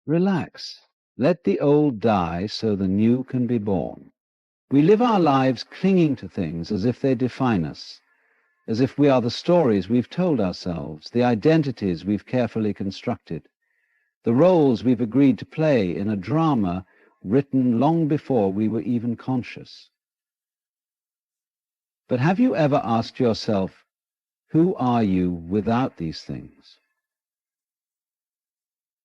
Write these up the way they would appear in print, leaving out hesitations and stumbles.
Relax. Let the old die so the new can be born. We live our lives clinging to things as if they define us, as if we are the stories we've told ourselves, the identities we've carefully constructed, the roles we've agreed to play in a drama written long before we were even conscious. But have you ever asked yourself, who are you without these things?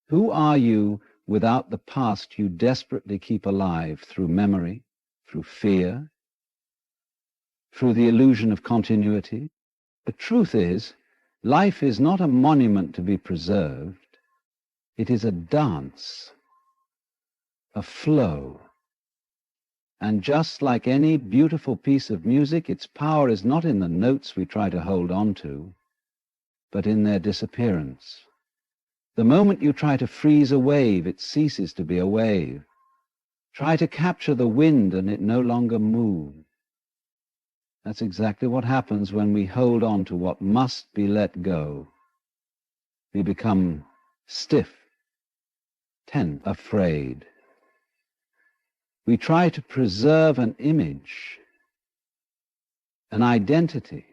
Who are you without the past you desperately keep alive through memory, through fear, through the illusion of continuity? The truth is, life is not a monument to be preserved. It is a dance, a flow. And just like any beautiful piece of music, its power is not in the notes we try to hold on to, but in their disappearance. The moment you try to freeze a wave, it ceases to be a wave. Try to capture the wind and it no longer moves. That's exactly what happens when we hold on to what must be let go. We become stiff, tense, afraid. We try to preserve an image, an identity,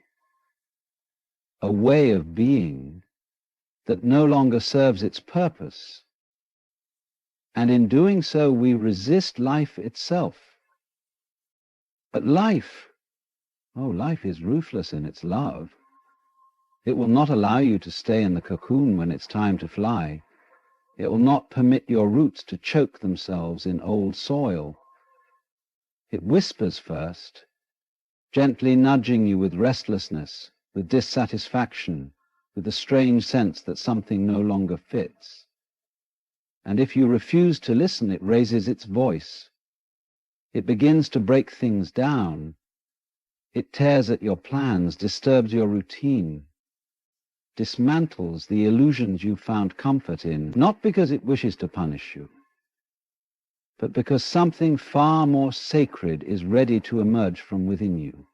a way of being that no longer serves its purpose. And in doing so, we resist life itself. But life is ruthless in its love. It will not allow you to stay in the cocoon when it's time to fly. It will not permit your roots to choke themselves in old soil. It whispers first, gently nudging you with restlessness, with dissatisfaction, with the strange sense that something no longer fits. And if you refuse to listen, it raises its voice. It begins to break things down. It tears at your plans, disturbs your routine, dismantles the illusions you found comfort in, not because it wishes to punish you, but because something far more sacred is ready to emerge from within you.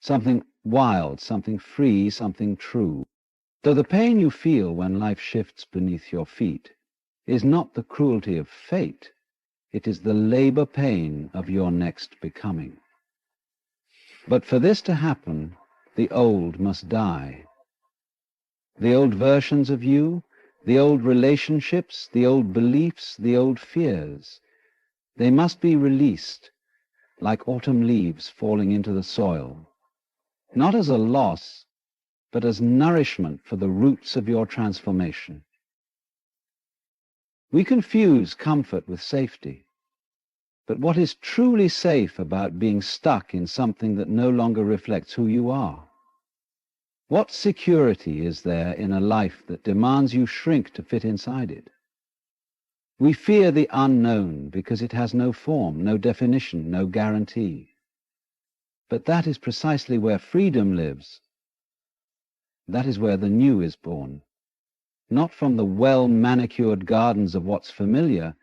Something wild, something free, something true. Though the pain you feel when life shifts beneath your feet is not the cruelty of fate, it is the labor pain of your next becoming. But for this to happen, the old must die. The old versions of you, the old relationships, the old beliefs, the old fears, they must be released like autumn leaves falling into the soil, not as a loss, but as nourishment for the roots of your transformation. We confuse comfort with safety. But what is truly safe about being stuck in something that no longer reflects who you are? What security is there in a life that demands you shrink to fit inside it? We fear the unknown because it has no form, no definition, no guarantee. But that is precisely where freedom lives. That is where the new is born. Not from the well-manicured gardens of what's familiar,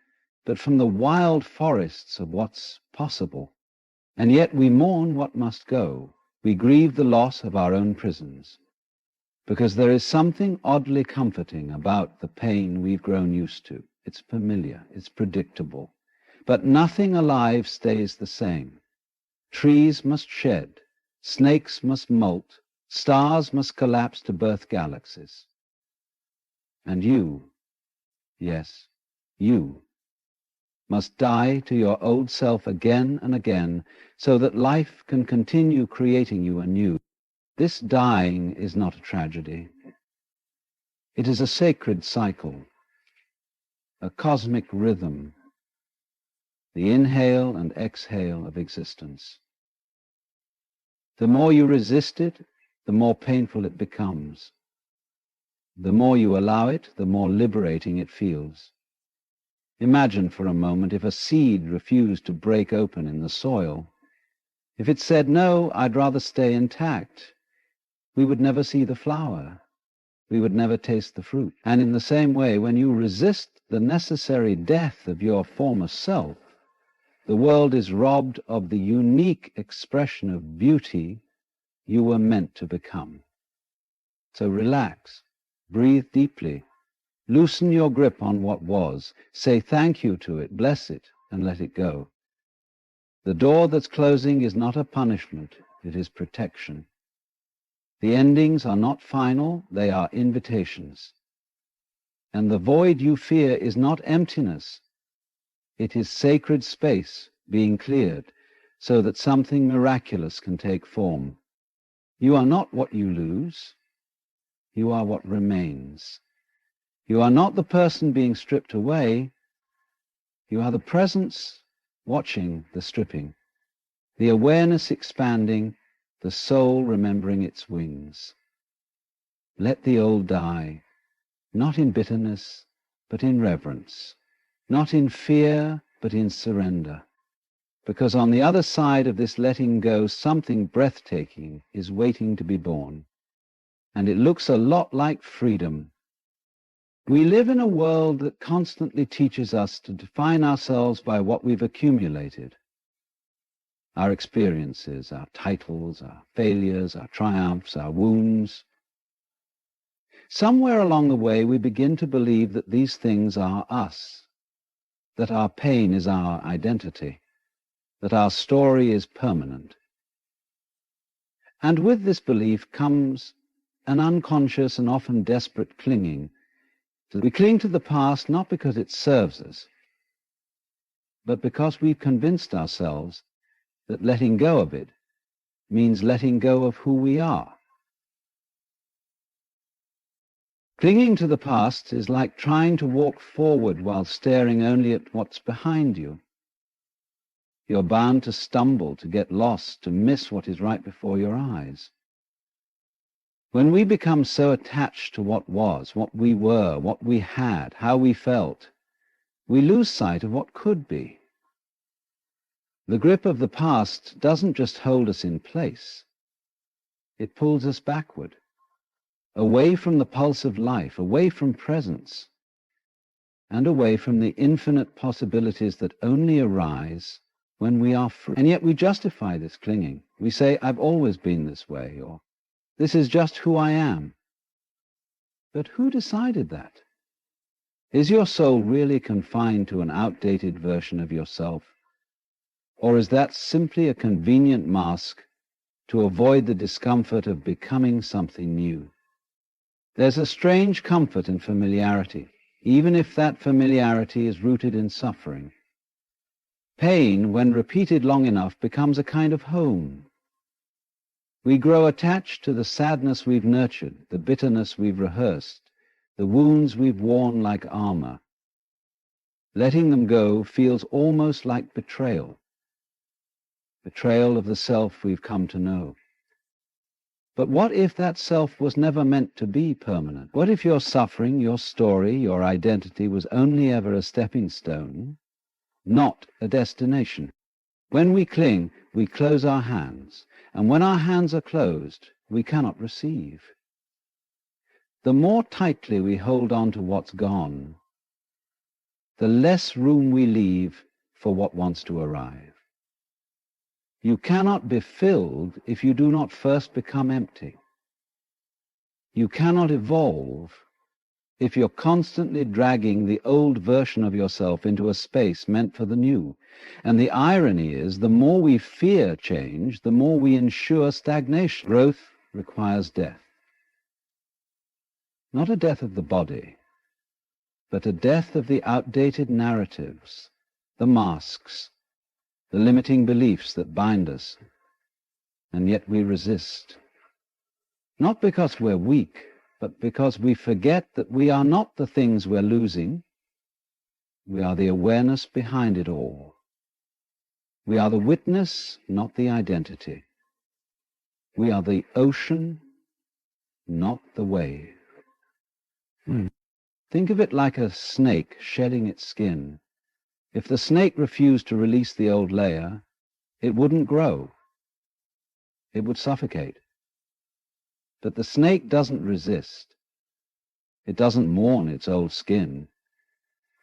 but from the wild forests of what's possible. And yet we mourn what must go. We grieve the loss of our own prisons, because there is something oddly comforting about the pain we've grown used to. It's familiar, it's predictable. But nothing alive stays the same. Trees must shed, snakes must molt, stars must collapse to birth galaxies. And you, yes, you, must die to your old self again and again, so that life can continue creating you anew. This dying is not a tragedy. It is a sacred cycle, a cosmic rhythm, the inhale and exhale of existence. The more you resist it, the more painful it becomes. The more you allow it, the more liberating it feels. Imagine for a moment if a seed refused to break open in the soil. If it said, "No, I'd rather stay intact," we would never see the flower. We would never taste the fruit. And in the same way, when you resist the necessary death of your former self, the world is robbed of the unique expression of beauty you were meant to become. So relax, breathe deeply, Loosen your grip on what was. Say thank you to it, bless it, and let it go. The door that's closing is not a punishment, it is protection. The endings are not final, they are invitations. And the void you fear is not emptiness, it is sacred space being cleared so that something miraculous can take form. You are not what you lose, you are what remains. You are not the person being stripped away, you are the presence watching the stripping, the awareness expanding, the soul remembering its wings. Let the old die, not in bitterness, but in reverence, not in fear, but in surrender, because on the other side of this letting go, something breathtaking is waiting to be born, and it looks a lot like freedom. We live in a world that constantly teaches us to define ourselves by what we've accumulated. Our experiences, our titles, our failures, our triumphs, our wounds. Somewhere along the way we begin to believe that these things are us, that our pain is our identity, that our story is permanent. And with this belief comes an unconscious and often desperate clinging. We cling to the past not because it serves us, but because we've convinced ourselves that letting go of it means letting go of who we are. Clinging to the past is like trying to walk forward while staring only at what's behind you. You're bound to stumble, to get lost, to miss what is right before your eyes. When we become so attached to what was, what we were, what we had, how we felt, we lose sight of what could be. The grip of the past doesn't just hold us in place. It pulls us backward, away from the pulse of life, away from presence, and away from the infinite possibilities that only arise when we are free. And yet we justify this clinging. We say, I've always been this way, or this is just who I am. But who decided that? Is your soul really confined to an outdated version of yourself? Or is that simply a convenient mask to avoid the discomfort of becoming something new? There's a strange comfort in familiarity, even if that familiarity is rooted in suffering. Pain, when repeated long enough, becomes a kind of home. We grow attached to the sadness we've nurtured, the bitterness we've rehearsed, the wounds we've worn like armor. Letting them go feels almost like betrayal of the self we've come to know. But what if that self was never meant to be permanent? What if your suffering, your story, your identity was only ever a stepping stone, not a destination? When we cling, we close our hands, and when our hands are closed, we cannot receive. The more tightly we hold on to what's gone, the less room we leave for what wants to arrive. You cannot be filled if you do not first become empty. You cannot evolve if you're constantly dragging the old version of yourself into a space meant for the new. And the irony is, the more we fear change, the more we ensure stagnation. Growth requires death. Not a death of the body, but a death of the outdated narratives, the masks, the limiting beliefs that bind us, and yet we resist. Not because we're weak, but because we forget that we are not the things we're losing. We are the awareness behind it all. We are the witness, not the identity. We are the ocean, not the wave. Think of it like a snake shedding its skin. If the snake refused to release the old layer, it wouldn't grow. It would suffocate. But the snake doesn't resist. It doesn't mourn its old skin.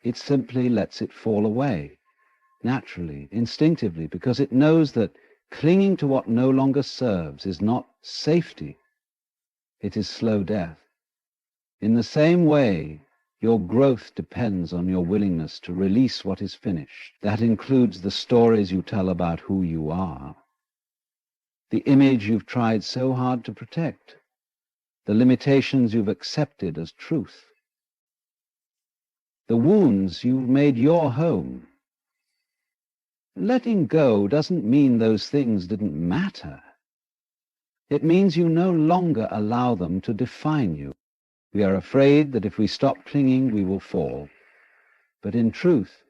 It simply lets it fall away, naturally, instinctively, because it knows that clinging to what no longer serves is not safety. It is slow death. In the same way, Your growth depends on your willingness to release what is finished. That includes the stories you tell about who you are, the image you've tried so hard to protect, the limitations you've accepted as truth, the wounds you've made your home. Letting go doesn't mean those things didn't matter. It means you no longer allow them to define you. We are afraid that if we stop clinging, we will fall. But in truth,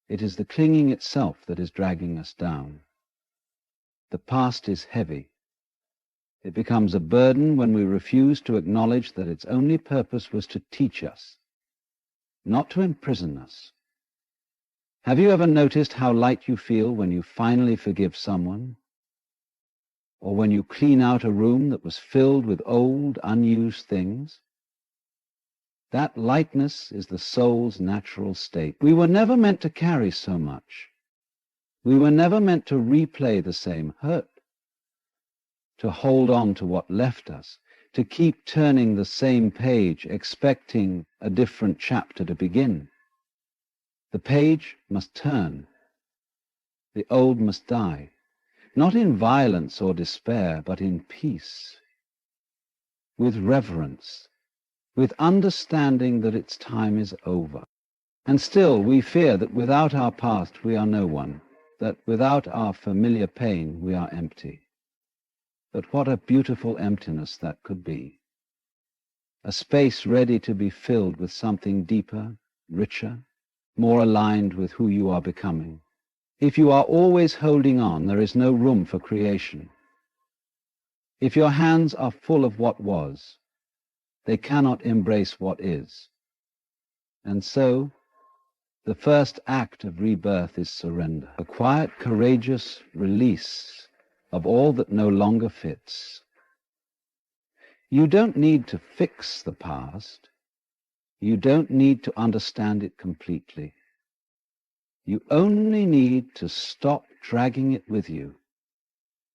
it is the clinging itself that is dragging us down. The past is heavy. It becomes a burden when we refuse to acknowledge that its only purpose was to teach us, not to imprison us. Have you ever noticed how light you feel when you finally forgive someone? Or when you clean out a room that was filled with old, unused things? That lightness is the soul's natural state. We were never meant to carry so much. We were never meant to replay the same hurt, to hold on to what left us, to keep turning the same page, expecting a different chapter to begin. The page must turn. The old must die, not in violence or despair, but in peace, with reverence, with understanding that its time is over. And still we fear that without our past we are no one, that without our familiar pain we are empty. But what a beautiful emptiness that could be. A space ready to be filled with something deeper, richer, more aligned with who you are becoming. If you are always holding on, there is no room for creation. If your hands are full of what was, they cannot embrace what is. And so, the first act of rebirth is surrender, a quiet, courageous release of all that no longer fits. You don't need to fix the past. You don't need to understand it completely. You only need to stop dragging it with you.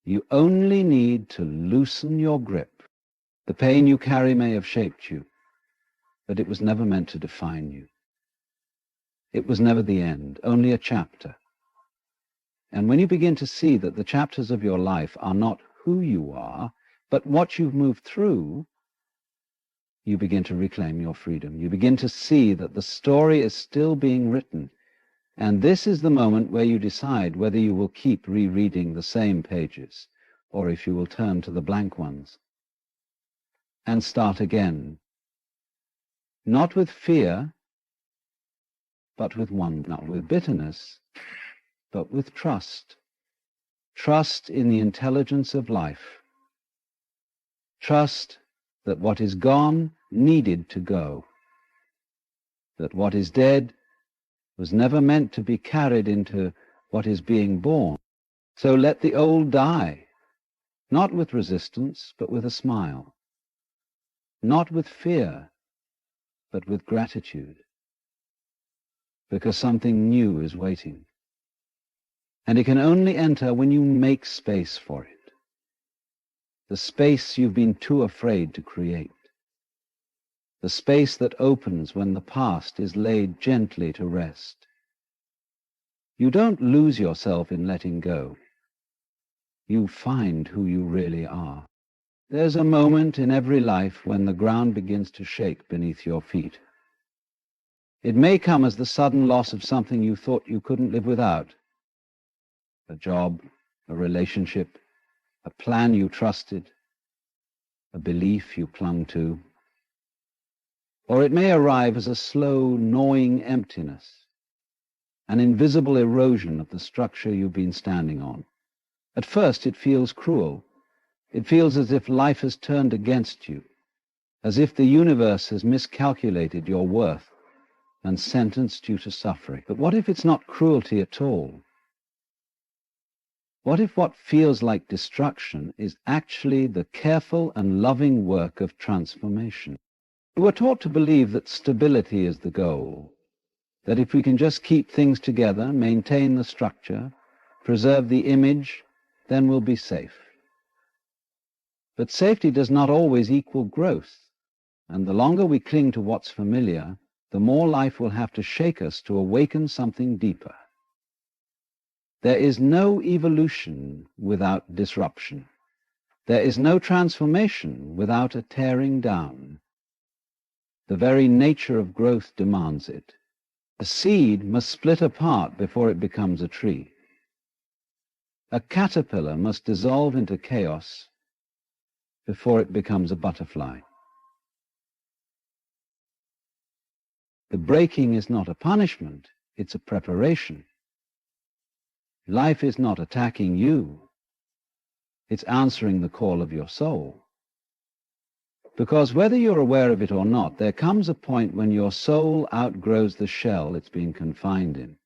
You only need to loosen your grip. The pain you carry may have shaped you, but it was never meant to define you. It was never the end, only a chapter. And when you begin to see that the chapters of your life are not who you are, but what you've moved through, you begin to reclaim your freedom. You begin to see that the story is still being written. And this is the moment where you decide whether you will keep rereading the same pages, or if you will turn to the blank ones and start again, not with fear, but with wonder, not with bitterness, but with trust. Trust in the intelligence of life. Trust that what is gone needed to go, that what is dead was never meant to be carried into what is being born. So let the old die, not with resistance, but with a smile, not with fear, but with gratitude, because something new is waiting. And it can only enter when you make space for it, the space you've been too afraid to create, the space that opens when the past is laid gently to rest. You don't lose yourself in letting go. You find who you really are. There's a moment in every life when the ground begins to shake beneath your feet. It may come as the sudden loss of something you thought you couldn't live without. A job, a relationship, a plan you trusted, a belief you clung to. Or it may arrive as a slow, gnawing emptiness, an invisible erosion of the structure you've been standing on. At first it feels cruel. It feels as if life has turned against you, as if the universe has miscalculated your worth and sentenced you to suffering. But what if it's not cruelty at all? What if what feels like destruction is actually the careful and loving work of transformation? We're taught to believe that stability is the goal, that if we can just keep things together, maintain the structure, preserve the image, then we'll be safe. But safety does not always equal growth, and the longer we cling to what's familiar, the more life will have to shake us to awaken something deeper. There is no evolution without disruption. There is no transformation without a tearing down. The very nature of growth demands it. A seed must split apart before it becomes a tree. A caterpillar must dissolve into chaos before it becomes a butterfly. The breaking is not a punishment, it's a preparation. Life is not attacking you, it's answering the call of your soul. Because whether you're aware of it or not, there comes a point when your soul outgrows the shell it's been confined in.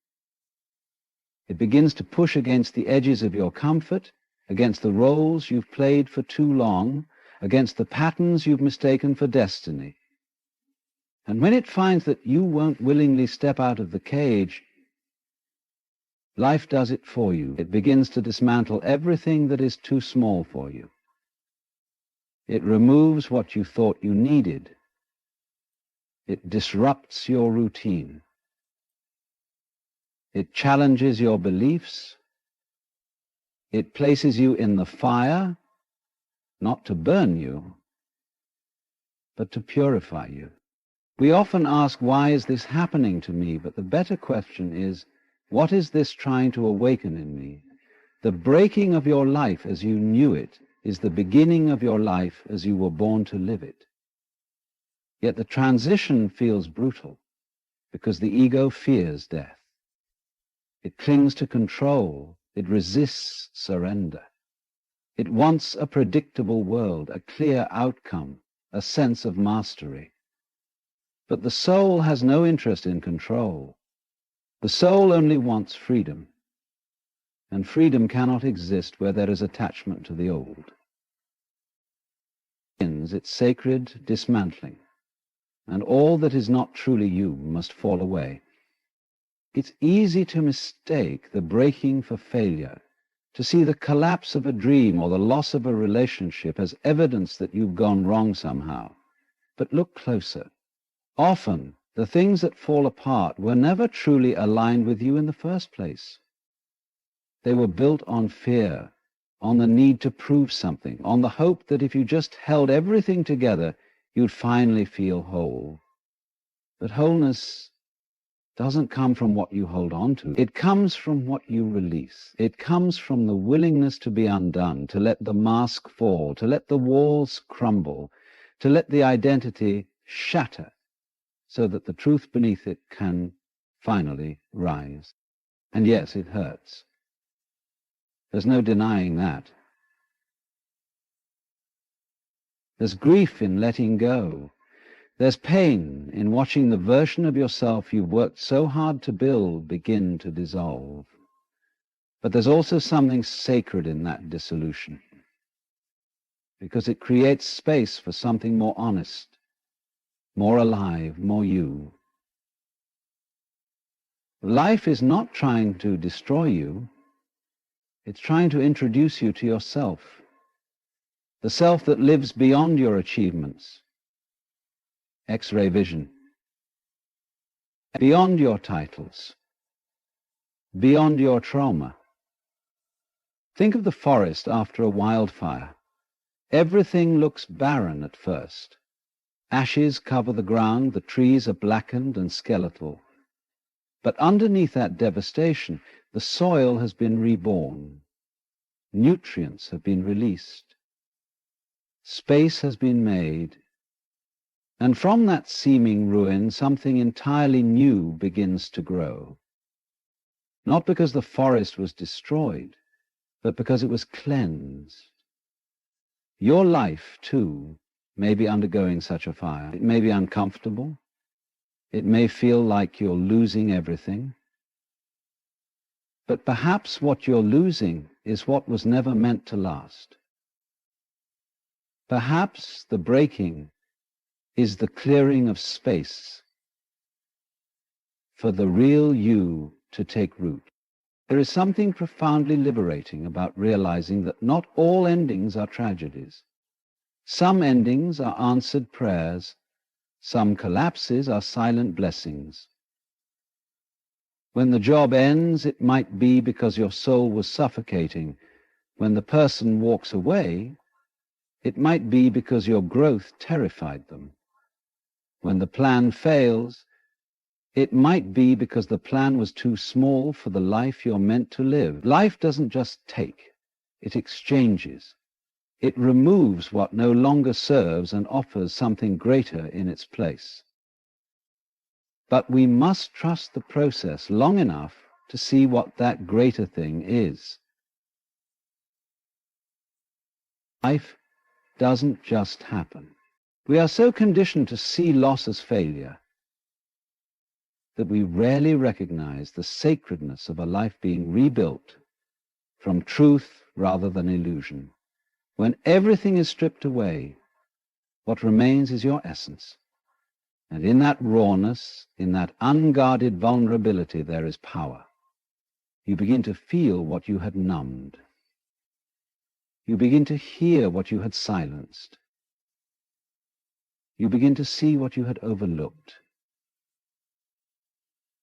It begins to push against the edges of your comfort, against the roles you've played for too long, against the patterns you've mistaken for destiny. And when it finds that you won't willingly step out of the cage, life does it for you. It begins to dismantle everything that is too small for you. It removes what you thought you needed. It disrupts your routine. It challenges your beliefs. It places you in the fire, not to burn you, but to purify you. We often ask, why is this happening to me? But the better question is, what is this trying to awaken in me? The breaking of your life as you knew it is the beginning of your life as you were born to live it. Yet the transition feels brutal because the ego fears death. It clings to control. It resists surrender. It wants a predictable world, a clear outcome, a sense of mastery. But the soul has no interest in control. The soul only wants freedom. And freedom cannot exist where there is attachment to the old. It ends its sacred dismantling, and all that is not truly you must fall away. It's easy to mistake the breaking for failure, to see the collapse of a dream or the loss of a relationship as evidence that you've gone wrong somehow. But look closer. Often, the things that fall apart were never truly aligned with you in the first place. They were built on fear, on the need to prove something, on the hope that if you just held everything together, you'd finally feel whole. But wholeness doesn't come from what you hold on to. It comes from what you release. It comes from the willingness to be undone, to let the mask fall, to let the walls crumble, to let the identity shatter, so that the truth beneath it can finally rise. And yes, it hurts. There's no denying that. There's grief in letting go. There's pain in watching the version of yourself you've worked so hard to build begin to dissolve. But there's also something sacred in that dissolution, because it creates space for something more honest, more alive, more you. Life is not trying to destroy you. It's trying to introduce you to yourself, the self that lives beyond your achievements, X-ray vision, beyond your titles, beyond your trauma. Think of the forest after a wildfire. Everything looks barren at first. Ashes cover the ground, the trees are blackened and skeletal. But underneath that devastation, the soil has been reborn. Nutrients have been released. Space has been made. And from that seeming ruin, something entirely new begins to grow. Not because the forest was destroyed, but because it was cleansed. Your life, too, may be undergoing such a fire. It may be uncomfortable. It may feel like you're losing everything. But perhaps what you're losing is what was never meant to last. Perhaps the breaking is the clearing of space for the real you to take root. There is something profoundly liberating about realizing that not all endings are tragedies. Some endings are answered prayers, Some collapses are silent blessings. When the job ends, it might be because your soul was suffocating. When the person walks away, it might be because your growth terrified them. When the plan fails, it might be because the plan was too small for the life you're meant to live. Life doesn't just take, it exchanges. It removes what no longer serves and offers something greater in its place. But we must trust the process long enough to see what that greater thing is. Life doesn't just happen. We are so conditioned to see loss as failure that we rarely recognize the sacredness of a life being rebuilt from truth rather than illusion. When everything is stripped away, what remains is your essence. And in that rawness, in that unguarded vulnerability, there is power. You begin to feel what you had numbed. You begin to hear what you had silenced. You begin to see what you had overlooked.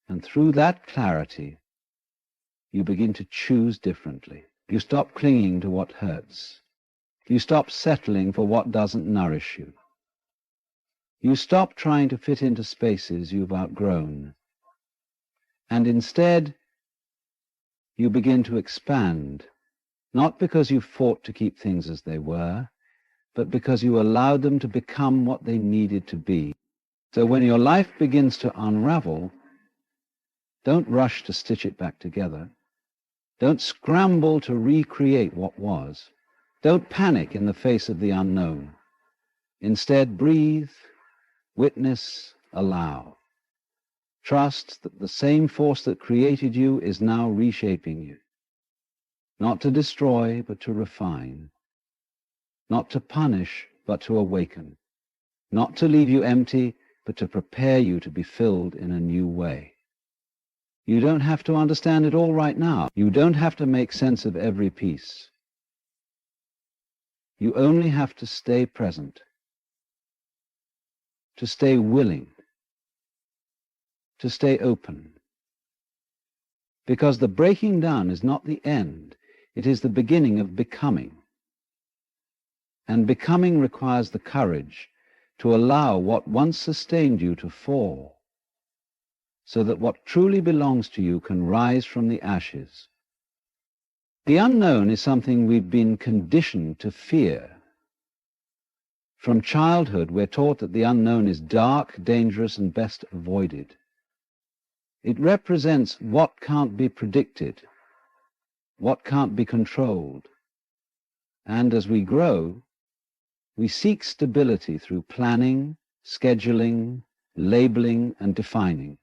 And through that clarity, you begin to choose differently. You stop clinging to what hurts. You stop settling for what doesn't nourish you. You stop trying to fit into spaces you've outgrown. And instead, you begin to expand, not because you fought to keep things as they were, but because you allowed them to become what they needed to be. So when your life begins to unravel, don't rush to stitch it back together. Don't scramble to recreate what was. Don't panic in the face of the unknown. Instead, breathe, witness, allow. Trust that the same force that created you is now reshaping you. Not to destroy, but to refine. Not to punish, but to awaken. Not to leave you empty, but to prepare you to be filled in a new way. You don't have to understand it all right now. You don't have to make sense of every piece. You only have to stay present, to stay willing, to stay open. Because the breaking down is not the end, it is the beginning of becoming. And becoming requires the courage to allow what once sustained you to fall, so that what truly belongs to you can rise from the ashes. The unknown is something we've been conditioned to fear. From childhood, we're taught that the unknown is dark, dangerous, and best avoided. It represents what can't be predicted, what can't be controlled. And as we grow, we seek stability through planning, scheduling, labeling, and defining.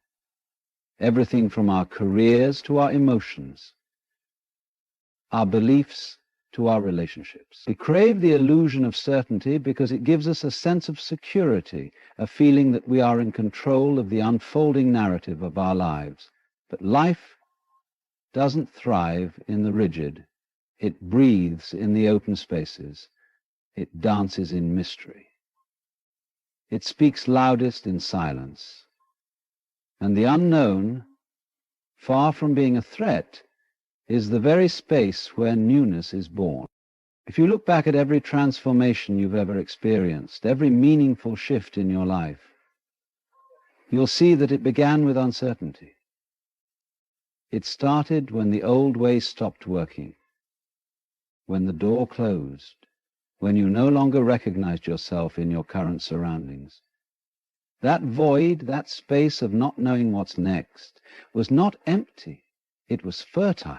Everything from our careers to our emotions, our beliefs to our relationships. We crave the illusion of certainty because it gives us a sense of security, a feeling that we are in control of the unfolding narrative of our lives. But life doesn't thrive in the rigid. It breathes in the open spaces. It dances in mystery. It speaks loudest in silence. And the unknown, far from being a threat, is the very space where newness is born. If you look back at every transformation you've ever experienced, every meaningful shift in your life, you'll see that it began with uncertainty. It started when the old ways stopped working, when the door closed, when you no longer recognized yourself in your current surroundings. That void, that space of not knowing what's next, was not empty, it was fertile.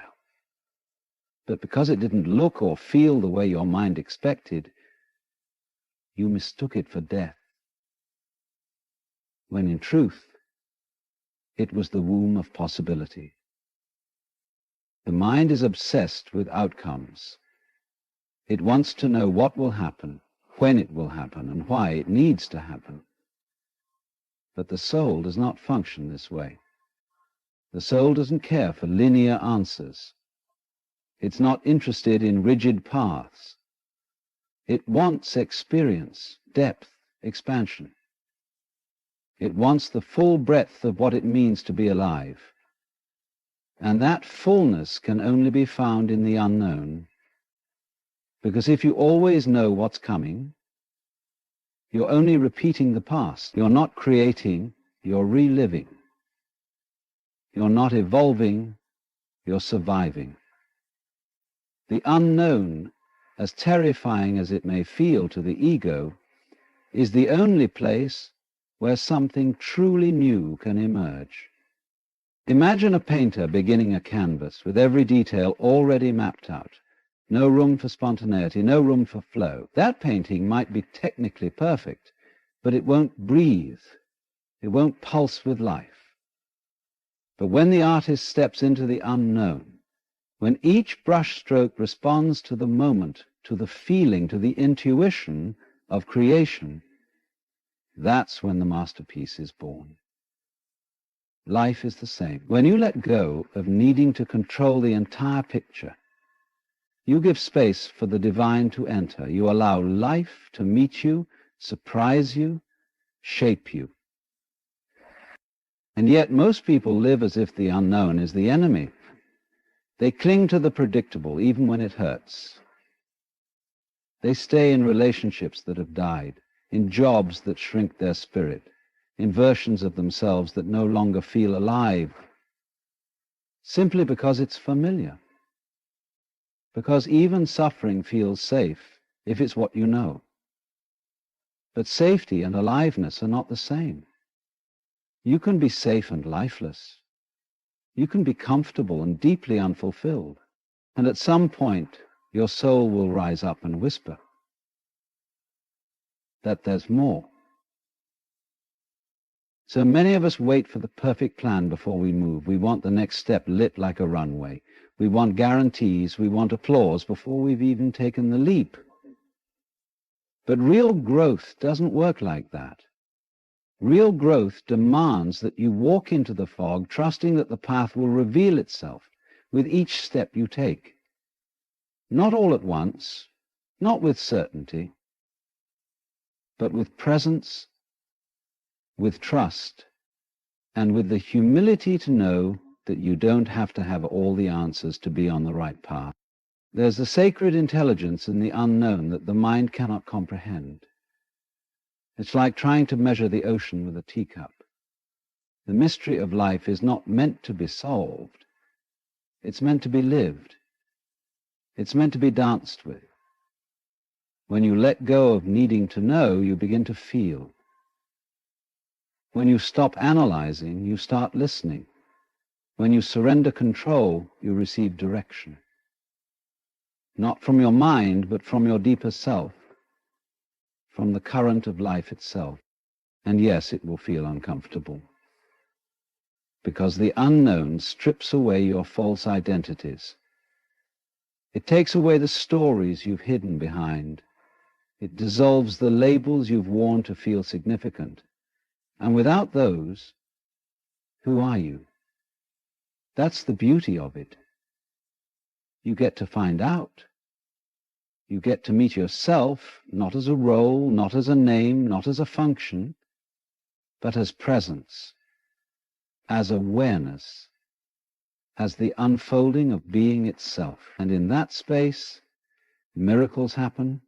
But because it didn't look or feel the way your mind expected, you mistook it for death, when in truth, it was the womb of possibility. The mind is obsessed with outcomes. It wants to know what will happen, when it will happen, and why it needs to happen. But the soul does not function this way. The soul doesn't care for linear answers. It's not interested in rigid paths. It wants experience, depth, expansion. It wants the full breadth of what it means to be alive. And that fullness can only be found in the unknown. Because if you always know what's coming, you're only repeating the past. You're not creating, you're reliving. You're not evolving, you're surviving. The unknown, as terrifying as it may feel to the ego, is the only place where something truly new can emerge. Imagine a painter beginning a canvas with every detail already mapped out. No room for spontaneity, no room for flow. That painting might be technically perfect, but it won't breathe. It won't pulse with life. But when the artist steps into the unknown, when each brushstroke responds to the moment, to the feeling, to the intuition of creation, that's when the masterpiece is born. Life is the same. When you let go of needing to control the entire picture, you give space for the divine to enter. You allow life to meet you, surprise you, shape you. And yet most people live as if the unknown is the enemy. They cling to the predictable even when it hurts. They stay in relationships that have died, in jobs that shrink their spirit, in versions of themselves that no longer feel alive, simply because it's familiar. Because even suffering feels safe if it's what you know. But safety and aliveness are not the same. You can be safe and lifeless. You can be comfortable and deeply unfulfilled. And at some point, your soul will rise up and whisper that there's more. So many of us wait for the perfect plan before we move. We want the next step lit like a runway. We want guarantees. We want applause before we've even taken the leap. But real growth doesn't work like that. Real growth demands that you walk into the fog, trusting that the path will reveal itself with each step you take. Not all at once, not with certainty, but with presence, with trust, and with the humility to know that you don't have to have all the answers to be on the right path. There's a sacred intelligence in the unknown that the mind cannot comprehend. It's like trying to measure the ocean with a teacup. The mystery of life is not meant to be solved. It's meant to be lived. It's meant to be danced with. When you let go of needing to know, you begin to feel. When you stop analyzing, you start listening. When you surrender control, you receive direction. Not from your mind, but from your deeper self, from the current of life itself. And yes, it will feel uncomfortable, because the unknown strips away your false identities. It takes away the stories you've hidden behind. It dissolves the labels you've worn to feel significant. And without those, who are you? That's the beauty of it. You get to find out. You get to meet yourself, not as a role, not as a name, not as a function, but as presence, as awareness, as the unfolding of being itself. And in that space, miracles happen,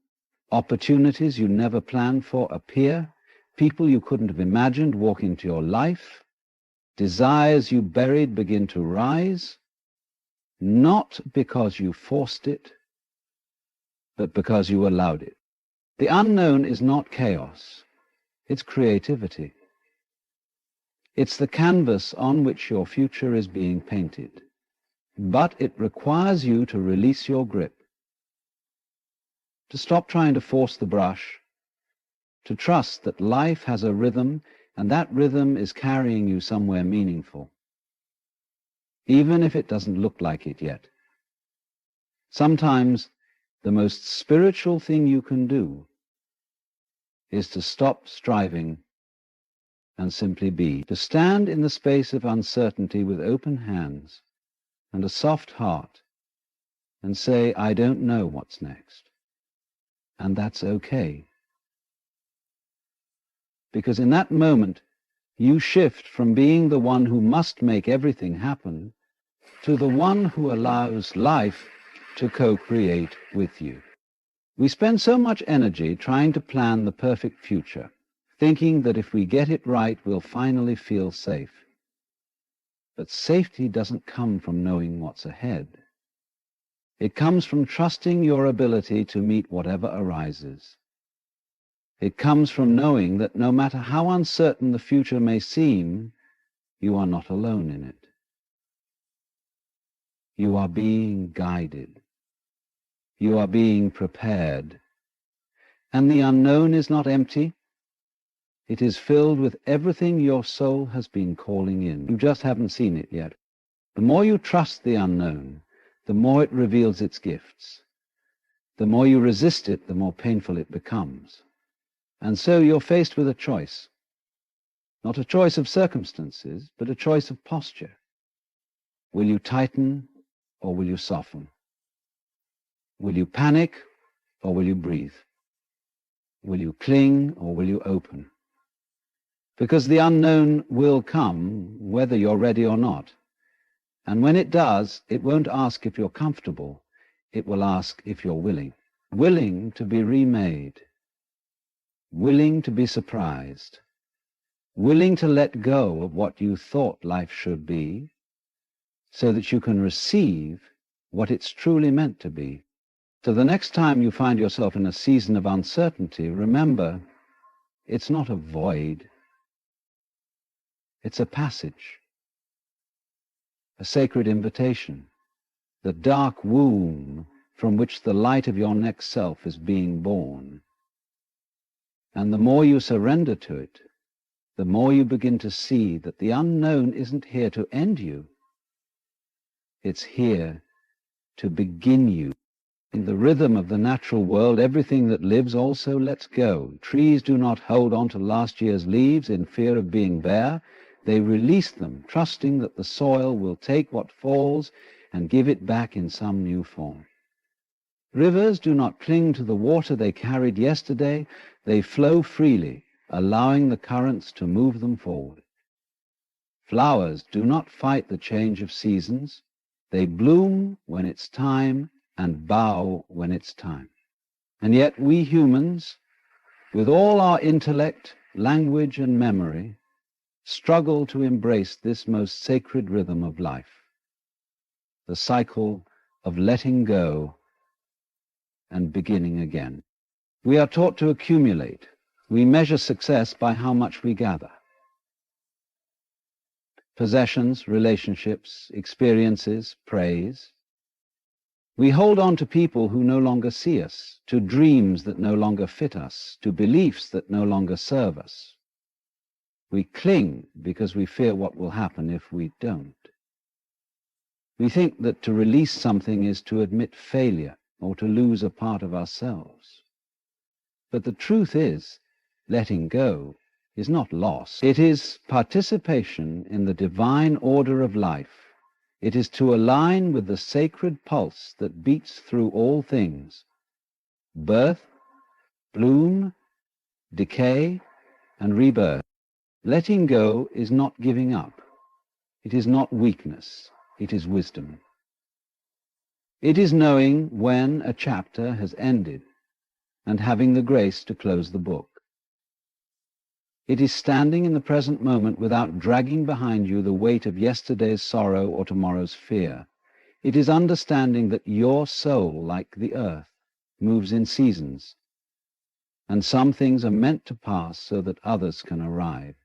opportunities you never planned for appear, people you couldn't have imagined walk into your life, desires you buried begin to rise, not because you forced it, but because you allowed it. The unknown is not chaos. It's creativity. It's the canvas on which your future is being painted. But it requires you to release your grip, to stop trying to force the brush, to trust that life has a rhythm, and that rhythm is carrying you somewhere meaningful, even if it doesn't look like it yet. Sometimes the most spiritual thing you can do is to stop striving and simply be, to stand in the space of uncertainty with open hands and a soft heart and say, I don't know what's next. And that's okay. Because in that moment, You shift from being the one who must make everything happen to the one who allows life to co-create with you. We spend so much energy trying to plan the perfect future, thinking that if we get it right, we'll finally feel safe. But safety doesn't come from knowing what's ahead. It comes from trusting your ability to meet whatever arises. It comes from knowing that no matter how uncertain the future may seem, you are not alone in it. You are being guided. You are being prepared. And the unknown is not empty. It is filled with everything your soul has been calling in. You just haven't seen it yet. The more you trust the unknown, the more it reveals its gifts. The more you resist it, the more painful it becomes. And so you're faced with a choice. Not a choice of circumstances, but a choice of posture. Will you tighten or will you soften? Will you panic or will you breathe? Will you cling or will you open? Because the unknown will come whether you're ready or not. And when it does, it won't ask if you're comfortable. It will ask if you're willing. Willing to be remade. Willing to be surprised. Willing to let go of what you thought life should be so that you can receive what it's truly meant to be. So the next time you find yourself in a season of uncertainty, remember, it's not a void. It's a passage, a sacred invitation, the dark womb from which the light of your next self is being born. And the more you surrender to it, the more you begin to see that the unknown isn't here to end you. It's here to begin you. In the rhythm of the natural world, everything that lives also lets go. Trees do not hold on to last year's leaves in fear of being bare. They release them, trusting that the soil will take what falls and give it back in some new form. Rivers do not cling to the water they carried yesterday. They flow freely, allowing the currents to move them forward. Flowers do not fight the change of seasons. They bloom when it's time and bow when it's time. And yet we humans, with all our intellect, language, and memory, struggle to embrace this most sacred rhythm of life, the cycle of letting go and beginning again. We are taught to accumulate. We measure success by how much we gather. Possessions, relationships, experiences, praise. We hold on to people who no longer see us, to dreams that no longer fit us, to beliefs that no longer serve us. We cling because we fear what will happen if we don't. We think that to release something is to admit failure or to lose a part of ourselves. But the truth is, letting go is not loss. It is participation in the divine order of life. It is to align with the sacred pulse that beats through all things. Birth, bloom, decay, and rebirth. Letting go is not giving up. It is not weakness. It is wisdom. It is knowing when a chapter has ended and having the grace to close the book. It is standing in the present moment without dragging behind you the weight of yesterday's sorrow or tomorrow's fear. It is understanding that your soul, like the earth, moves in seasons, and some things are meant to pass so that others can arrive.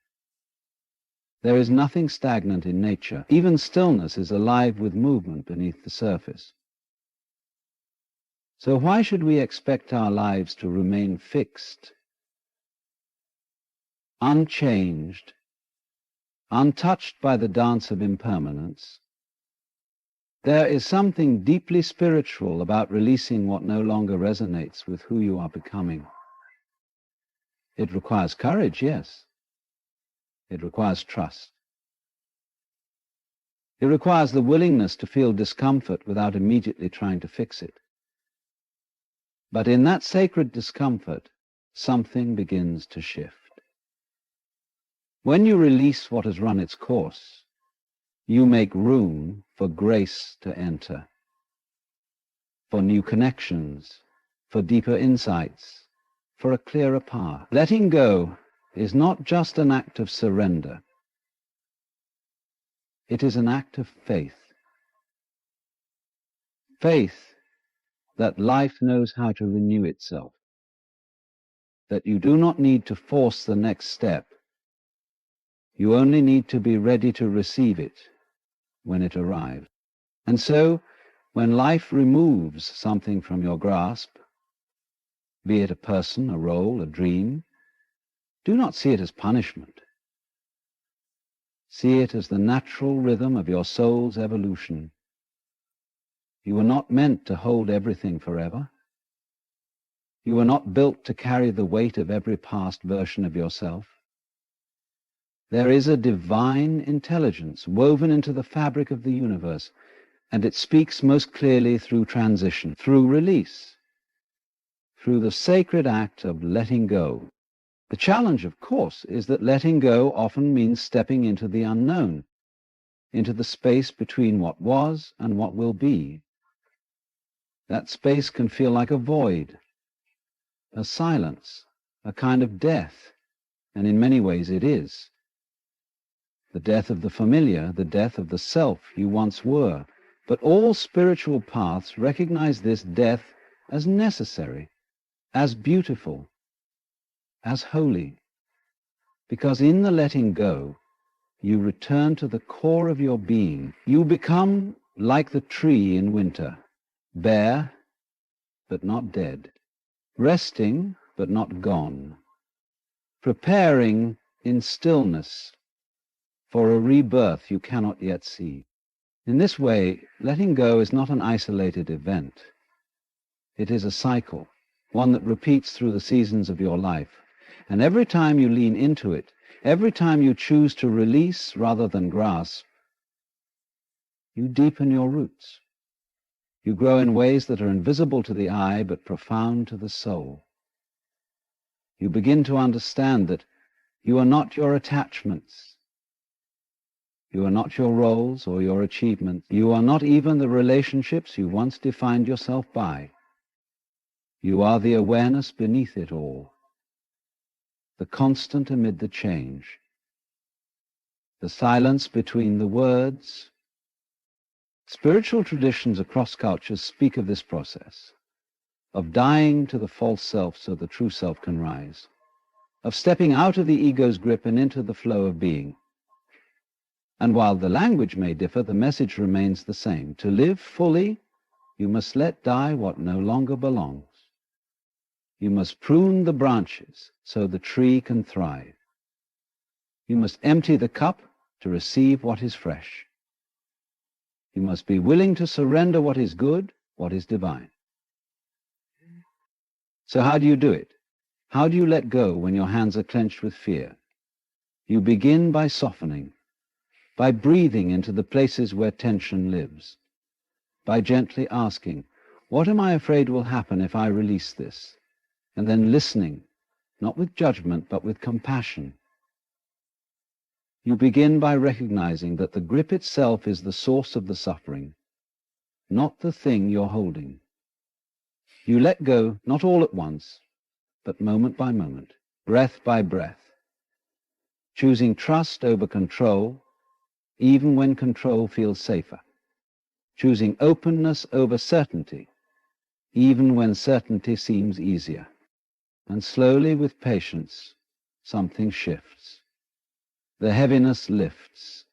There is nothing stagnant in nature. Even stillness is alive with movement beneath the surface. So why should we expect our lives to remain fixed, unchanged, untouched by the dance of impermanence? There is something deeply spiritual about releasing what no longer resonates with who you are becoming. It requires courage, yes. It requires trust. It requires the willingness to feel discomfort without immediately trying to fix it. But in that sacred discomfort, something begins to shift. When you release what has run its course, you make room for grace to enter, for new connections, for deeper insights, for a clearer path. Letting go is not just an act of surrender. It is an act of faith. Faith that life knows how to renew itself, that you do not need to force the next step. You only need to be ready to receive it when it arrives. And so, when life removes something from your grasp, be it a person, a role, a dream, do not see it as punishment. See it as the natural rhythm of your soul's evolution. You were not meant to hold everything forever. You were not built to carry the weight of every past version of yourself. There is a divine intelligence woven into the fabric of the universe, and it speaks most clearly through transition, through release, through the sacred act of letting go. The challenge, of course, is that letting go often means stepping into the unknown, into the space between what was and what will be. That space can feel like a void, a silence, a kind of death, and in many ways it is. The death of the familiar, the death of the self you once were. But all spiritual paths recognize this death as necessary, as beautiful, as holy, because in the letting go, you return to the core of your being. You become like the tree in winter, bare but not dead, resting but not gone, preparing in stillness for a rebirth you cannot yet see. In this way, letting go is not an isolated event. It is a cycle, one that repeats through the seasons of your life. And every time you lean into it, every time you choose to release rather than grasp, you deepen your roots. You grow in ways that are invisible to the eye but profound to the soul. You begin to understand that you are not your attachments. You are not your roles or your achievements. You are not even the relationships you once defined yourself by. You are the awareness beneath it all, the constant amid the change, the silence between the words. Spiritual traditions across cultures speak of this process, of dying to the false self so the true self can rise, of stepping out of the ego's grip and into the flow of being. And while the language may differ, the message remains the same. To live fully, you must let die what no longer belongs. You must prune the branches so the tree can thrive. You must empty the cup to receive what is fresh. You must be willing to surrender what is good, what is divine. So how do you do it? How do you let go when your hands are clenched with fear? You begin by softening, by breathing into the places where tension lives, by gently asking, what am I afraid will happen if I release this? And then listening, not with judgment, but with compassion. You begin by recognizing that the grip itself is the source of the suffering, not the thing you're holding. You let go, not all at once, but moment by moment, breath by breath, choosing trust over control, even when control feels safer, choosing openness over certainty, even when certainty seems easier. And slowly, with patience, something shifts. The heaviness lifts,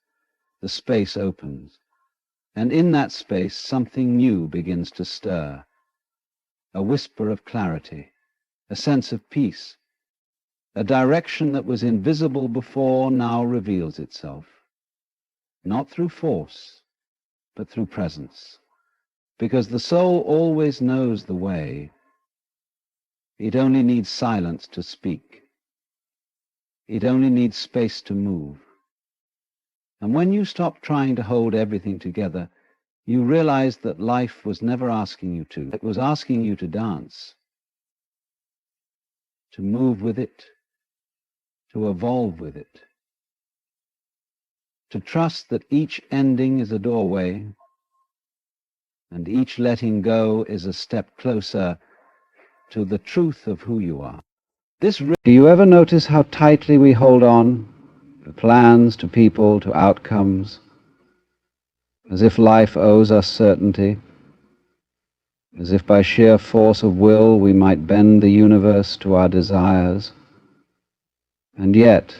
the space opens, and in that space something new begins to stir. A whisper of clarity, a sense of peace, a direction that was invisible before now reveals itself. Not through force, but through presence. Because the soul always knows the way. It only needs silence to speak. It only needs space to move. And when you stop trying to hold everything together, you realize that life was never asking you to. It was asking you to dance, to move with it, to evolve with it. to trust that each ending is a doorway and each letting go is a step closer to the truth of who you are. Do you ever notice how tightly we hold on to plans, to people, to outcomes, as if life owes us certainty, as if by sheer force of will we might bend the universe to our desires? And yet,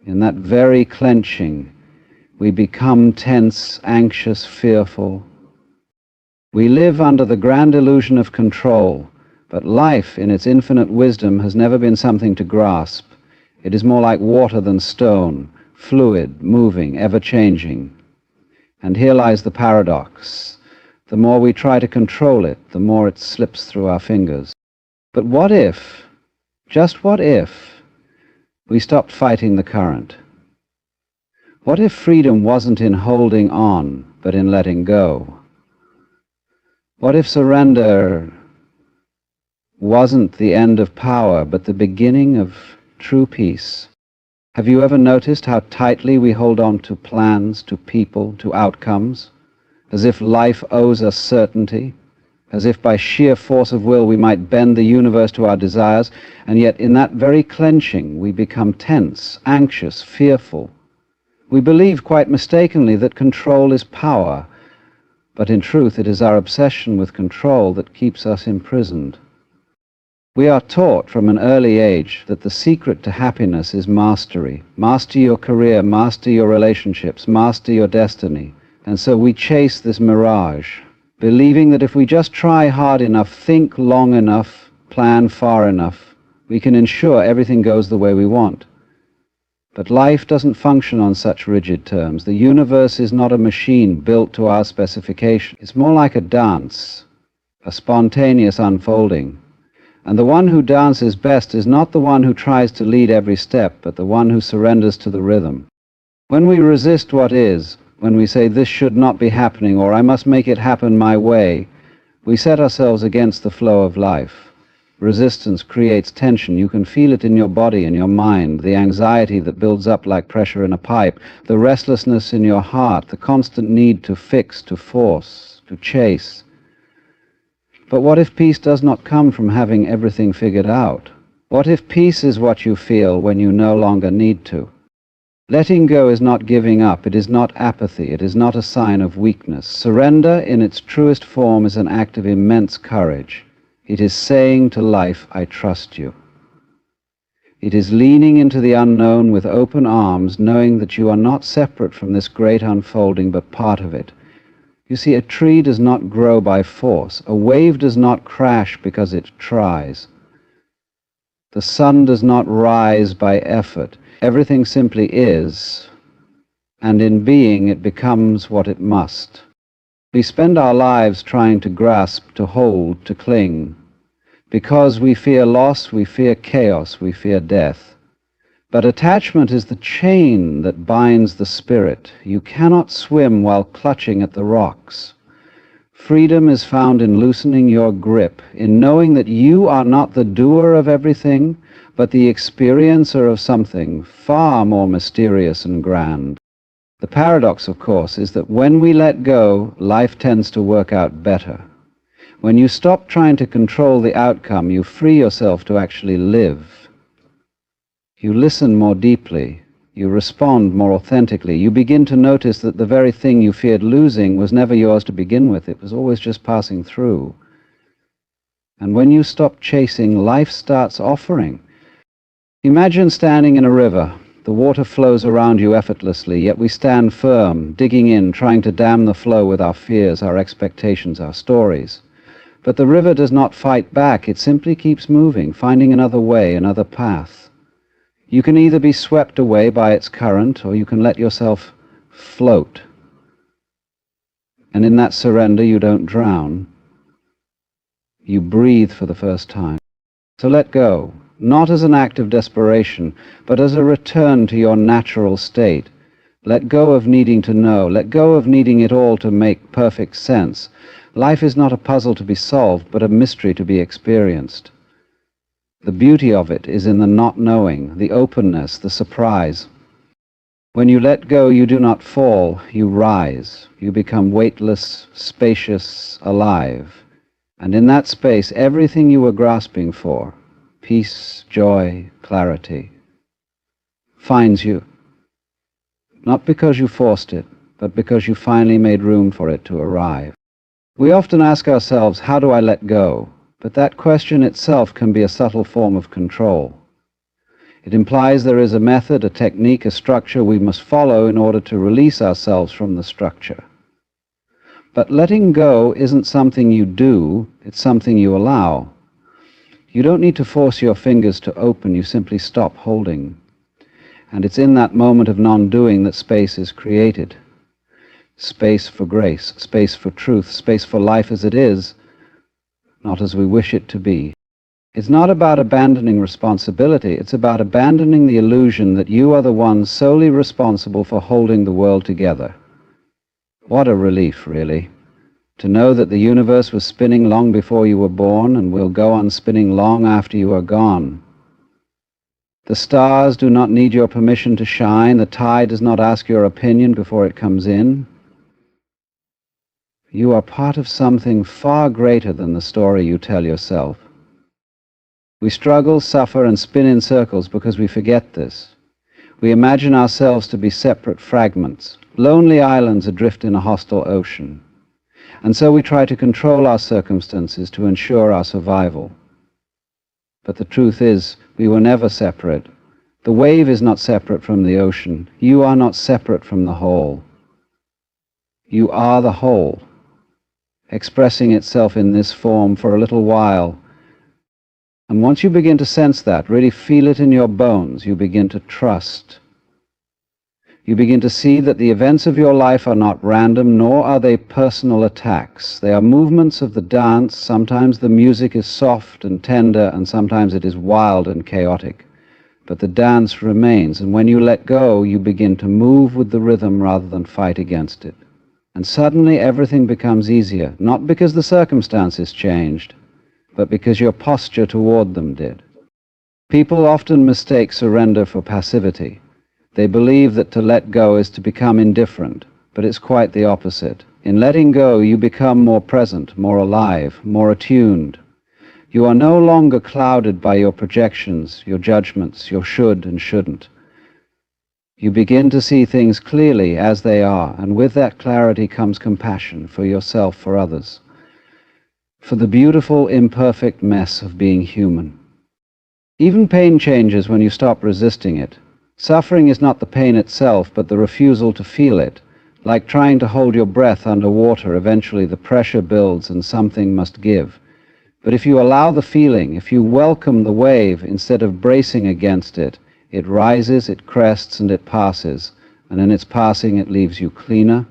in that very clenching, we become tense, anxious, fearful. We live under the grand illusion of control, but life, in its infinite wisdom, has never been something to grasp. It is more like water than stone, fluid, moving, ever-changing. And here lies the paradox. The more we try to control it, the more it slips through our fingers. But what if, just what if, we stopped fighting the current? What if freedom wasn't in holding on, but in letting go? What if surrender wasn't the end of power, but the beginning of true peace? Have you ever noticed how tightly we hold on to plans, to people, to outcomes, as if life owes us certainty, as if by sheer force of will we might bend the universe to our desires, and yet in that very clenching we become tense, anxious, fearful. We believe quite mistakenly that control is power, but in truth it is our obsession with control that keeps us imprisoned. We are taught from an early age that the secret to happiness is mastery. Master your career, master your relationships, master your destiny. And so we chase this mirage, believing that if we just try hard enough, think long enough, plan far enough, we can ensure everything goes the way we want. But life doesn't function on such rigid terms. The universe is not a machine built to our specification. It's more like a dance, a spontaneous unfolding. And the one who dances best is not the one who tries to lead every step, but the one who surrenders to the rhythm. When we resist what is, when we say this should not be happening or I must make it happen my way, we set ourselves against the flow of life. Resistance creates tension. You can feel it in your body and your mind, the anxiety that builds up like pressure in a pipe, the restlessness in your heart, the constant need to fix, to force, to chase. But what if peace does not come from having everything figured out? What if peace is what you feel when you no longer need to? Letting go is not giving up. It is not apathy. It is not a sign of weakness. Surrender in its truest form is an act of immense courage. It is saying to life, I trust you. It is leaning into the unknown with open arms, knowing that you are not separate from this great unfolding, but part of it. You see, a tree does not grow by force. A wave does not crash because it tries. The sun does not rise by effort. Everything simply is, and in being it becomes what it must. We spend our lives trying to grasp, to hold, to cling. Because we fear loss, we fear chaos, we fear death. But attachment is the chain that binds the spirit. You cannot swim while clutching at the rocks. Freedom is found in loosening your grip, in knowing that you are not the doer of everything, but the experiencer of something far more mysterious and grand. The paradox, of course, is that when we let go, life tends to work out better. When you stop trying to control the outcome, you free yourself to actually live. You listen more deeply. You respond more authentically. You begin to notice that the very thing you feared losing was never yours to begin with. It was always just passing through. And when you stop chasing, life starts offering. Imagine standing in a river. The water flows around you effortlessly, yet we stand firm, digging in, trying to dam the flow with our fears, our expectations, our stories. But the river does not fight back. It simply keeps moving, finding another way, another path. You can either be swept away by its current, or you can let yourself float. And in that surrender, you don't drown. You breathe for the first time. So let go. Not as an act of desperation, but as a return to your natural state. Let go of needing to know. Let go of needing it all to make perfect sense. Life is not a puzzle to be solved, but a mystery to be experienced. The beauty of it is in the not knowing, the openness, the surprise. When you let go, you do not fall, you rise. You become weightless, spacious, alive. And in that space, everything you were grasping for, peace, joy, clarity, finds you. Not because you forced it, but because you finally made room for it to arrive. We often ask ourselves, how do I let go? But that question itself can be a subtle form of control. It implies there is a method, a technique, a structure we must follow in order to release ourselves from the structure. But letting go isn't something you do, it's something you allow. You don't need to force your fingers to open, you simply stop holding. And it's in that moment of non-doing that space is created. Space for grace, space for truth, space for life as it is, not as we wish it to be. It's not about abandoning responsibility, it's about abandoning the illusion that you are the one solely responsible for holding the world together. What a relief, really, to know that the universe was spinning long before you were born and will go on spinning long after you are gone. The stars do not need your permission to shine, the tide does not ask your opinion before it comes in. You are part of something far greater than the story you tell yourself. We struggle, suffer, and spin in circles because we forget this. We imagine ourselves to be separate fragments, lonely islands adrift in a hostile ocean. And so we try to control our circumstances to ensure our survival. But the truth is, we were never separate. The wave is not separate from the ocean. You are not separate from the whole. You are the whole, expressing itself in this form for a little while. And once you begin to sense that, really feel it in your bones, you begin to trust. You begin to see that the events of your life are not random, nor are they personal attacks. They are movements of the dance. Sometimes the music is soft and tender, and sometimes it is wild and chaotic. But the dance remains, and when you let go, you begin to move with the rhythm rather than fight against it. And suddenly everything becomes easier, not because the circumstances changed, but because your posture toward them did. People often mistake surrender for passivity. They believe that to let go is to become indifferent, but it's quite the opposite. In letting go, you become more present, more alive, more attuned. You are no longer clouded by your projections, your judgments, your should and shouldn't. You begin to see things clearly as they are, and with that clarity comes compassion for yourself, for others, for the beautiful, imperfect mess of being human. Even pain changes when you stop resisting it. Suffering is not the pain itself, but the refusal to feel it. Like trying to hold your breath under water, eventually the pressure builds and something must give. But if you allow the feeling, if you welcome the wave instead of bracing against it, it rises, it crests, and it passes. And in its passing, it leaves you cleaner,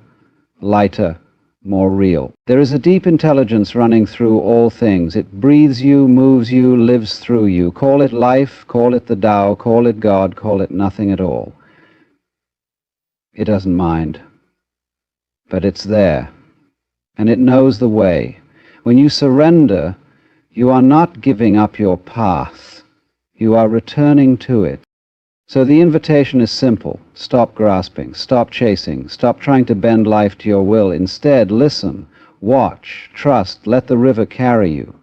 lighter, more real. There is a deep intelligence running through all things. It breathes you, moves you, lives through you. Call it life, call it the Tao, call it God, call it nothing at all. It doesn't mind. But it's there, and it knows the way. When you surrender, you are not giving up your path. You are returning to it. So the invitation is simple. Stop grasping, stop chasing, stop trying to bend life to your will. Instead, listen, watch, trust, let the river carry you.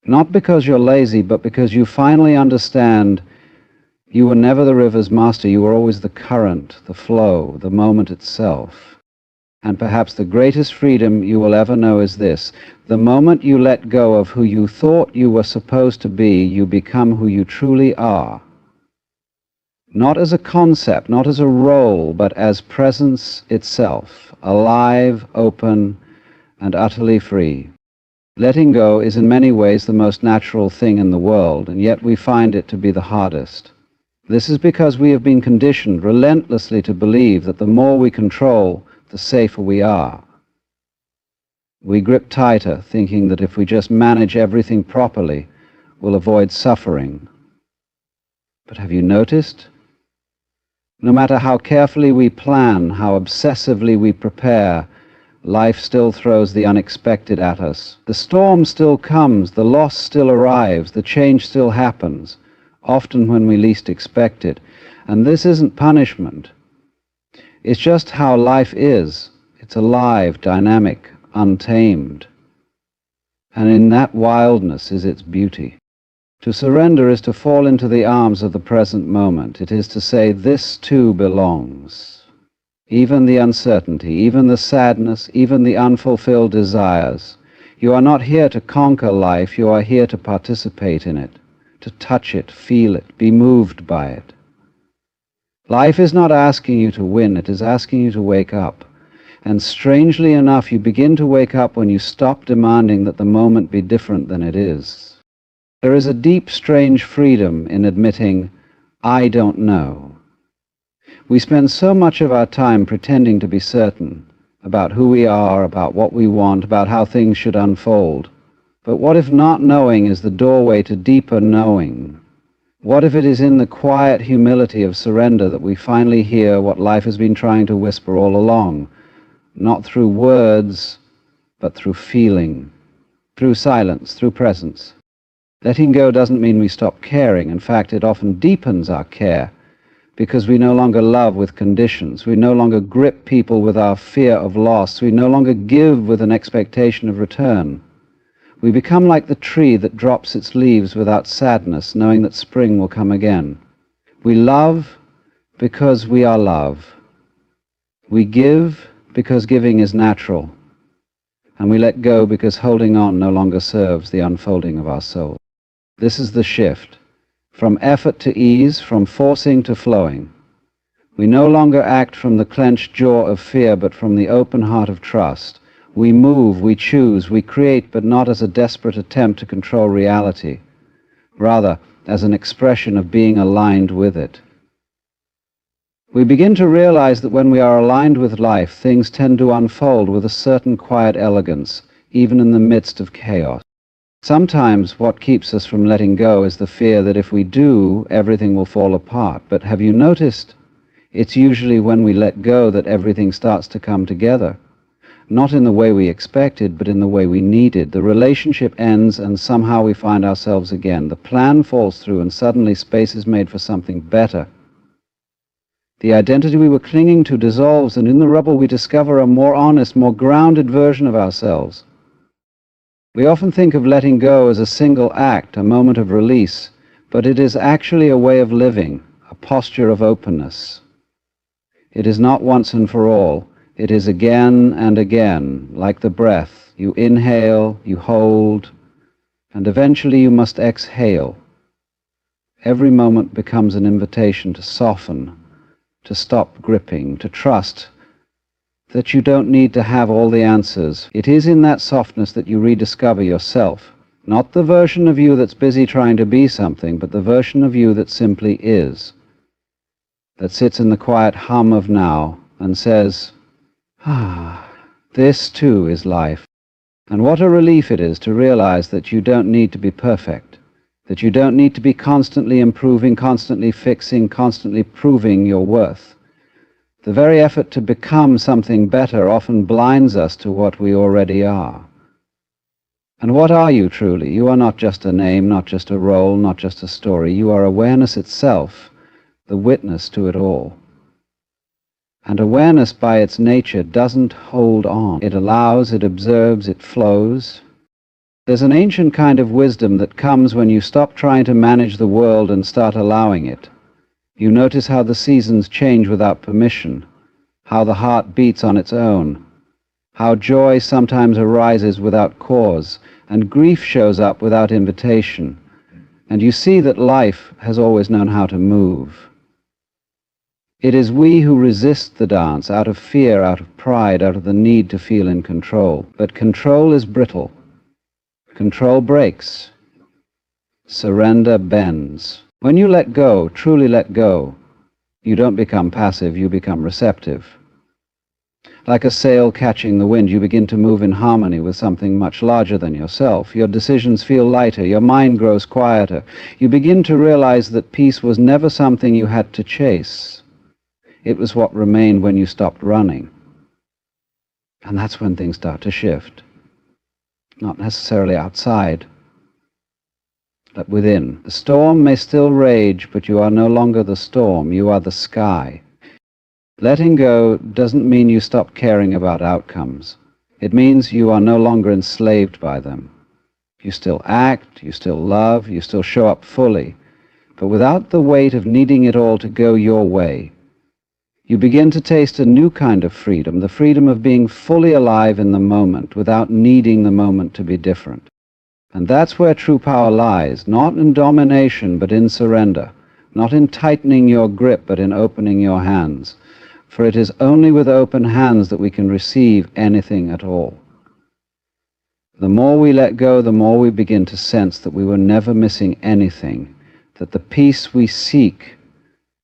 Not because you're lazy, but because you finally understand you were never the river's master. You were always the current, the flow, the moment itself. And perhaps the greatest freedom you will ever know is this: the moment you let go of who you thought you were supposed to be, you become who you truly are. Not as a concept, not as a role, but as presence itself, alive, open, and utterly free. Letting go is in many ways the most natural thing in the world, and yet we find it to be the hardest. This is because we have been conditioned relentlessly to believe that the more we control, the safer we are. We grip tighter, thinking that if we just manage everything properly, we'll avoid suffering. But have you noticed? No matter how carefully we plan, how obsessively we prepare, life still throws the unexpected at us. The storm still comes, the loss still arrives, the change still happens, often when we least expect it. And this isn't punishment. It's just how life is. It's alive, dynamic, untamed. And in that wildness is its beauty. To surrender is to fall into the arms of the present moment. It is to say, this too belongs. Even the uncertainty, even the sadness, even the unfulfilled desires. You are not here to conquer life, you are here to participate in it, to touch it, feel it, be moved by it. Life is not asking you to win, it is asking you to wake up. And strangely enough, you begin to wake up when you stop demanding that the moment be different than it is. There is a deep, strange freedom in admitting, I don't know. We spend so much of our time pretending to be certain about who we are, about what we want, about how things should unfold. But what if not knowing is the doorway to deeper knowing? What if it is in the quiet humility of surrender that we finally hear what life has been trying to whisper all along, not through words, but through feeling, through silence, through presence? Letting go doesn't mean we stop caring. In fact, it often deepens our care because we no longer love with conditions. We no longer grip people with our fear of loss. We no longer give with an expectation of return. We become like the tree that drops its leaves without sadness, knowing that spring will come again. We love because we are love. We give because giving is natural. And we let go because holding on no longer serves the unfolding of our soul. This is the shift, from effort to ease, from forcing to flowing. We no longer act from the clenched jaw of fear, but from the open heart of trust. We move, we choose, we create, but not as a desperate attempt to control reality, rather as an expression of being aligned with it. We begin to realize that when we are aligned with life, things tend to unfold with a certain quiet elegance, even in the midst of chaos. Sometimes what keeps us from letting go is the fear that if we do, everything will fall apart. But have you noticed? It's usually when we let go that everything starts to come together. Not in the way we expected, but in the way we needed. The relationship ends and somehow we find ourselves again. The plan falls through and suddenly space is made for something better. The identity we were clinging to dissolves, and in the rubble we discover a more honest, more grounded version of ourselves. We often think of letting go as a single act, a moment of release, but it is actually a way of living, a posture of openness. It is not once and for all. It is again and again, like the breath. You inhale, you hold, and eventually you must exhale. Every moment becomes an invitation to soften, to stop gripping, to trust that you don't need to have all the answers. It is in that softness that you rediscover yourself. Not the version of you that's busy trying to be something, but the version of you that simply is, that sits in the quiet hum of now and says, this too is life. And what a relief it is to realize that you don't need to be perfect, that you don't need to be constantly improving, constantly fixing, constantly proving your worth. The very effort to become something better often blinds us to what we already are. And what are you truly? You are not just a name, not just a role, not just a story. You are awareness itself, the witness to it all. And awareness by its nature doesn't hold on. It allows, it observes, it flows. There's an ancient kind of wisdom that comes when you stop trying to manage the world and start allowing it. You notice how the seasons change without permission, how the heart beats on its own, how joy sometimes arises without cause, and grief shows up without invitation, and you see that life has always known how to move. It is we who resist the dance out of fear, out of pride, out of the need to feel in control. But control is brittle. Control breaks. Surrender bends. When you let go, truly let go, you don't become passive, you become receptive. Like a sail catching the wind, you begin to move in harmony with something much larger than yourself. Your decisions feel lighter, your mind grows quieter. You begin to realize that peace was never something you had to chase. It was what remained when you stopped running. And that's when things start to shift. Not necessarily outside, but within. The storm may still rage, but you are no longer the storm, you are the sky. Letting go doesn't mean you stop caring about outcomes. It means you are no longer enslaved by them. You still act, you still love, you still show up fully, but without the weight of needing it all to go your way. You begin to taste a new kind of freedom, the freedom of being fully alive in the moment, without needing the moment to be different. And that's where true power lies, not in domination, but in surrender, not in tightening your grip, but in opening your hands. For it is only with open hands that we can receive anything at all. The more we let go, the more we begin to sense that we were never missing anything, that the peace we seek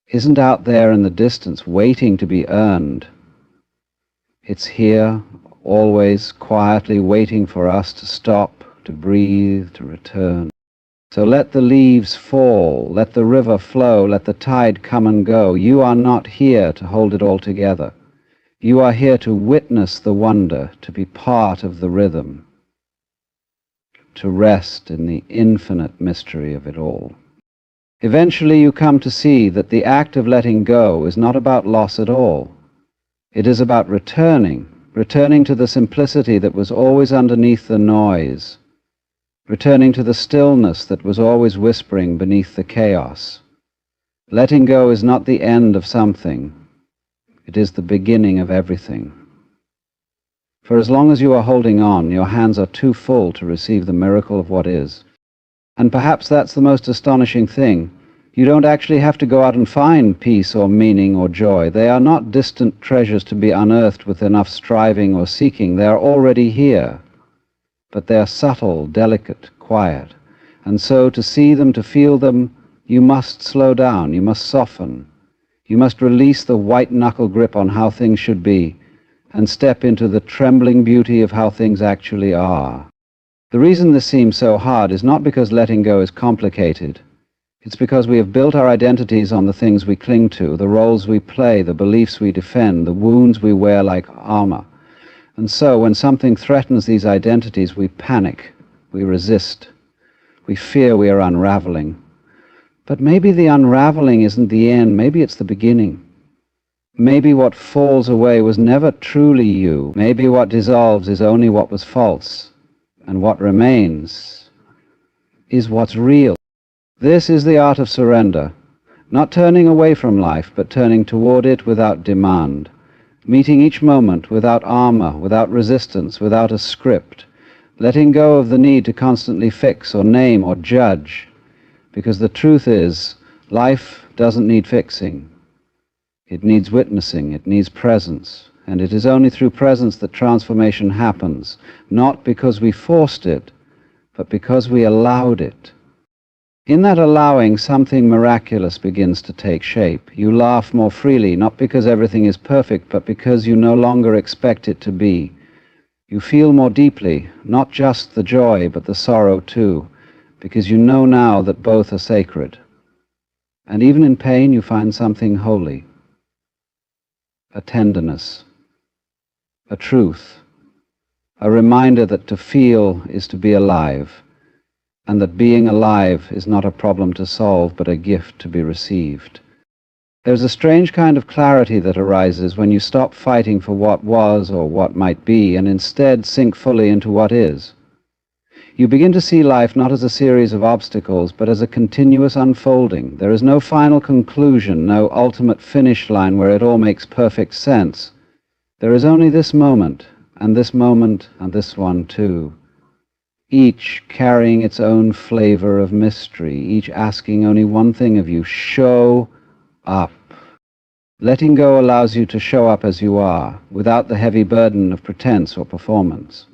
isn't out there in the distance waiting to be earned. It's here, always quietly waiting for us to stop, to breathe, to return. So let the leaves fall, let the river flow, let the tide come and go. You are not here to hold it all together. You are here to witness the wonder, to be part of the rhythm, to rest in the infinite mystery of it all. Eventually you come to see that the act of letting go is not about loss at all. It is about returning to the simplicity that was always underneath the noise, returning to the stillness that was always whispering beneath the chaos. Letting go is not the end of something. It is the beginning of everything. For as long as you are holding on, your hands are too full to receive the miracle of what is. And perhaps that's the most astonishing thing. You don't actually have to go out and find peace or meaning or joy. They are not distant treasures to be unearthed with enough striving or seeking. They are already here. But they are subtle, delicate, quiet. And so to see them, to feel them, you must slow down, you must soften. You must release the white-knuckle grip on how things should be and step into the trembling beauty of how things actually are. The reason this seems so hard is not because letting go is complicated. It's because we have built our identities on the things we cling to, the roles we play, the beliefs we defend, the wounds we wear like armor. And so, when something threatens these identities, we panic, we resist, we fear we are unraveling. But maybe the unraveling isn't the end, maybe it's the beginning. Maybe what falls away was never truly you. Maybe what dissolves is only what was false, and what remains is what's real. This is the art of surrender, not turning away from life, but turning toward it without demand. Meeting each moment without armor, without resistance, without a script, letting go of the need to constantly fix or name or judge, because the truth is, life doesn't need fixing. It needs witnessing, it needs presence, and it is only through presence that transformation happens, not because we forced it, but because we allowed it. In that allowing, something miraculous begins to take shape. You laugh more freely, not because everything is perfect, but because you no longer expect it to be. You feel more deeply, not just the joy, but the sorrow too, because you know now that both are sacred. And even in pain, you find something holy, a tenderness, a truth, a reminder that to feel is to be alive, and that being alive is not a problem to solve, but a gift to be received. There's a strange kind of clarity that arises when you stop fighting for what was or what might be, and instead sink fully into what is. You begin to see life not as a series of obstacles, but as a continuous unfolding. There is no final conclusion, no ultimate finish line where it all makes perfect sense. There is only this moment, and this moment, and this one too. Each carrying its own flavor of mystery, each asking only one thing of you: show up. Letting go allows you to show up as you are, without the heavy burden of pretense or performance.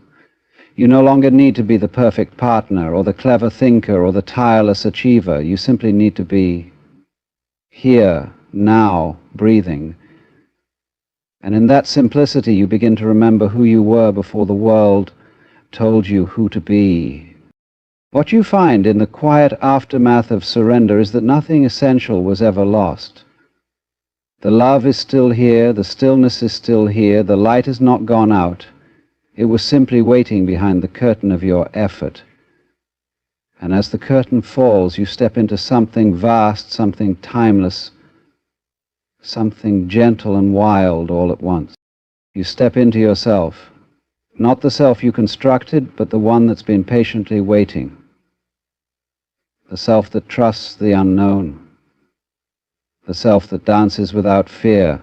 You no longer need to be the perfect partner, or the clever thinker, or the tireless achiever. You simply need to be here, now, breathing. And in that simplicity you begin to remember who you were before the world told you who to be. What you find in the quiet aftermath of surrender is that nothing essential was ever lost. The love is still here, the stillness is still here, the light has not gone out. It was simply waiting behind the curtain of your effort. And as the curtain falls, you step into something vast, something timeless, something gentle and wild all at once. You step into yourself, not the self you constructed, but the one that's been patiently waiting, the self that trusts the unknown, the self that dances without fear,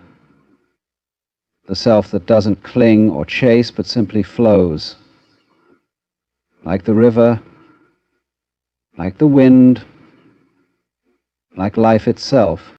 the self that doesn't cling or chase, but simply flows, like the river, like the wind, like life itself.